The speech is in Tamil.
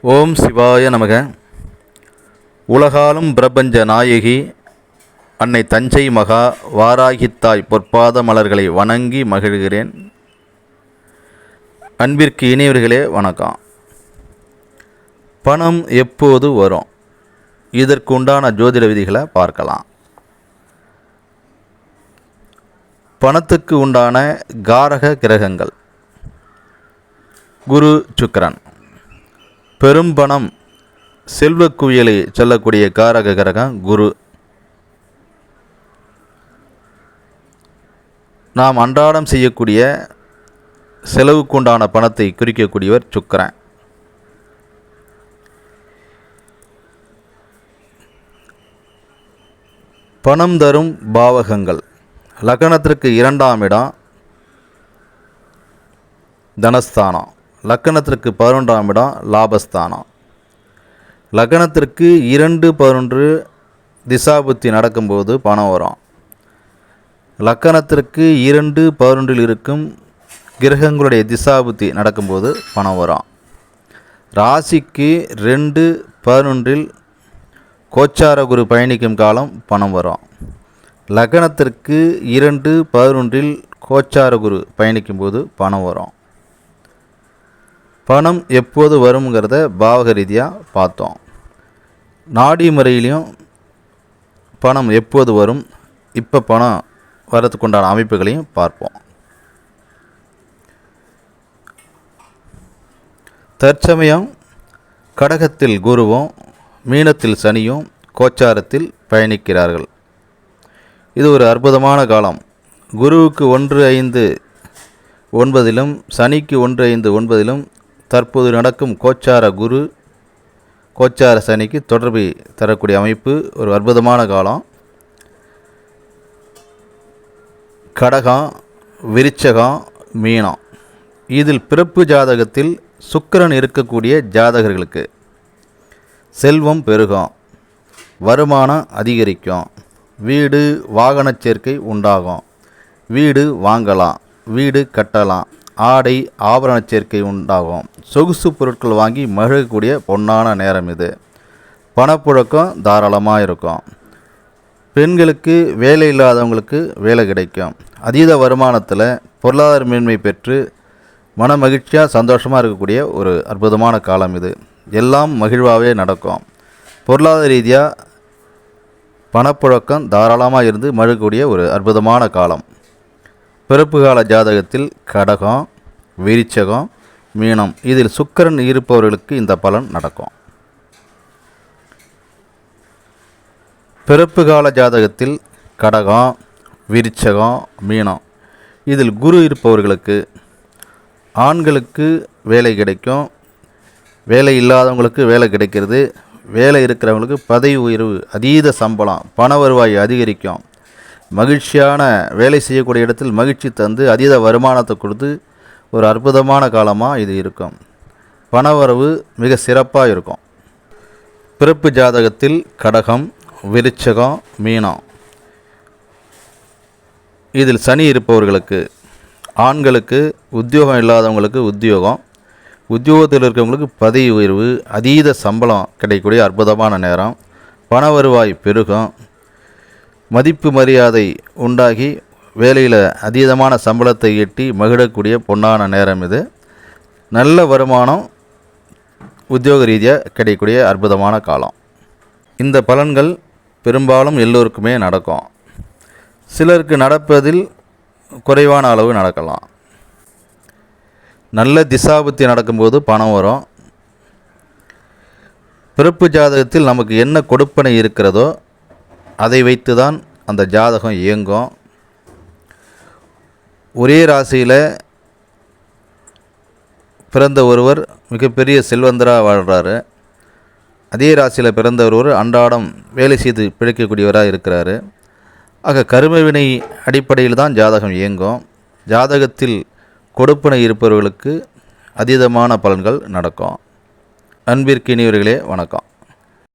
ஓம் சிவாய நமக. உலகாலும் பிரபஞ்ச நாயகி அன்னை தஞ்சை மகா வாராகித்தாய் பொற்பாத மலர்களை வணங்கி மகிழ்கிறேன். அன்பிற்கு இனியவர்களே வணக்கம். பணம் எப்போது வரும்? இதற்கு உண்டான ஜோதிட விதிகளை பார்க்கலாம். பணத்துக்கு உண்டான காரக கிரகங்கள் குரு, சுக்கிரன். பெரும்பணம் செல்வ குவியலை சொல்லக்கூடிய காரக கிரகம் குரு. நாம் அன்றாடம் செய்யக்கூடிய செலவுக்குண்டான பணத்தை குறிக்கக்கூடியவர் சுக்கிரன். பணம் தரும் பாவகங்கள் லக்னத்திற்கு 2ஆம் இடம் தனஸ்தானம், லக்னத்திற்கு 11ஆம் இடம் லாபஸ்தானம். லக்னத்திற்கு 2-11 திசாபுத்தி நடக்கும்போது பணம் வரும். லக்னத்திற்கு 2-11 இருக்கும் கிரகங்களுடைய திசாபுத்தி நடக்கும்போது பணம் வரும். ராசிக்கு 2-11 கோச்சார குரு பயணிக்கும் காலம் பணம் வரும். லக்னத்திற்கு 2-11 கோச்சார குரு பயணிக்கும் போது பணம் வரும். பணம் எப்போது வருங்கிறத பாவக ரீதியாக பார்த்தோம். நாடி முறையிலையும் பணம் எப்போது வரும், இப்போ பணம் வரதுக்குண்டான அமைப்புகளையும் பார்ப்போம். தற்சமயம் கடகத்தில் குருவும் மீனத்தில் சனியும் கோச்சாரத்தில் பயணிக்கிறார்கள். இது ஒரு அற்புதமான காலம். குருவுக்கு 1-5-9 சனிக்கு 1-5-9 தற்போது நடக்கும் கோச்சார குரு கோச்சார சனிக்கு தொடர்பை தரக்கூடிய அமைப்பு ஒரு அற்புதமான காலம். கடகம், விருச்சகம், மீனம் இதில் பிறப்பு ஜாதகத்தில் சுக்கிரன் இருக்கக்கூடிய ஜாதகர்களுக்கு செல்வம் பெருகும், வருமானம் அதிகரிக்கும், வீடு வாகன சேர்க்கை உண்டாகும், வீடு வாங்கலாம், வீடு கட்டலாம், ஆடை ஆபரண சேர்க்கை உண்டாகும், சொகுசு பொருட்கள் வாங்கி மகிழக்கூடிய பொன்னான நேரம் இது. பணப்புழக்கம் தாராளமாக இருக்கும். பெண்களுக்கு வேலை இல்லாதவங்களுக்கு வேலை கிடைக்கும். அதீத வருமானத்தில் பொருளாதார மேன்மை பெற்று மன மகிழ்ச்சியாக சந்தோஷமாக இருக்கக்கூடிய ஒரு அற்புதமான காலம் இது. எல்லாம் மகிழ்வாகவே நடக்கும். பொருளாதார ரீதியாக பணப்புழக்கம் தாராளமாக இருந்து மகிழக்கூடிய ஒரு அற்புதமான காலம். பிறப்பு கால ஜாதகத்தில் கடகம், விருச்சகம், மீனம் இதில் சுக்கிரன் இருப்பவர்களுக்கு இந்த பலன் நடக்கும். பிறப்பு கால ஜாதகத்தில் கடகம், விருச்சகம், மீனம் இதில் குரு இருப்பவர்களுக்கு ஆண்களுக்கு வேலை கிடைக்கும், வேலை இல்லாதவங்களுக்கு வேலை கிடைக்கிறது, வேலை இருக்கிறவங்களுக்கு பதவி உயர்வு, அதீத சம்பளம், பண வருவாய் அதிகரிக்கும், மகிழ்ச்சியான வேலை செய்யக்கூடிய இடத்தில் மகிழ்ச்சி தந்து அதீத வருமானத்தை கொடுத்து ஒரு அற்புதமான காலமாக இது இருக்கும். பணவரவு மிக சிறப்பாக இருக்கும். பிறப்பு ஜாதகத்தில் கடகம், விருச்சகம், மீனம் இதில் சனி இருப்பவர்களுக்கு ஆண்களுக்கு உத்தியோகம் இல்லாதவங்களுக்கு உத்தியோகம், உத்தியோகத்தில் இருக்கிறவங்களுக்கு பதவி உயர்வு, அதீத சம்பளம் கிடைக்கக்கூடிய அற்புதமான நேரம், பண வருவாய் பெருகும், மதிப்பு மரியாதை உண்டாகி வேலையில் அதீதமான சம்பளத்தை ஈட்டி மகிழக்கூடிய பொன்னான நேரம் இது. நல்ல வருமானம் உத்தியோக ரீதியாக கிடைக்கக்கூடிய அற்புதமான காலம். இந்த பலன்கள் பெரும்பாலும் எல்லோருக்குமே நடக்கும். சிலருக்கு நடப்பதில் குறைவான அளவு நடக்கலாம். நல்ல திசாபுத்தி நடக்கும்போது பணம் வரும். பிறப்பு ஜாதகத்தில் நமக்கு என்ன கொடுப்பனை இருக்கிறதோ அதை வைத்து தான் அந்த ஜாதகம் இயங்கும். ஒரே ராசியில் பிறந்த ஒருவர் மிகப்பெரிய செல்வந்தராக வாழ்கிறாரு. அதே ராசியில் பிறந்த ஒருவர் அன்றாடம் வேலை செய்து பிழைக்கக்கூடியவராக இருக்கிறாரு. ஆக கர்மவினை அடிப்படையில் தான் ஜாதகம் இயங்கும். ஜாதகத்தில் கொடுப்பனை இருப்பவர்களுக்கு அதீதமான பலன்கள் நடக்கும். அன்பிற்கினியவர்களே வணக்கம்.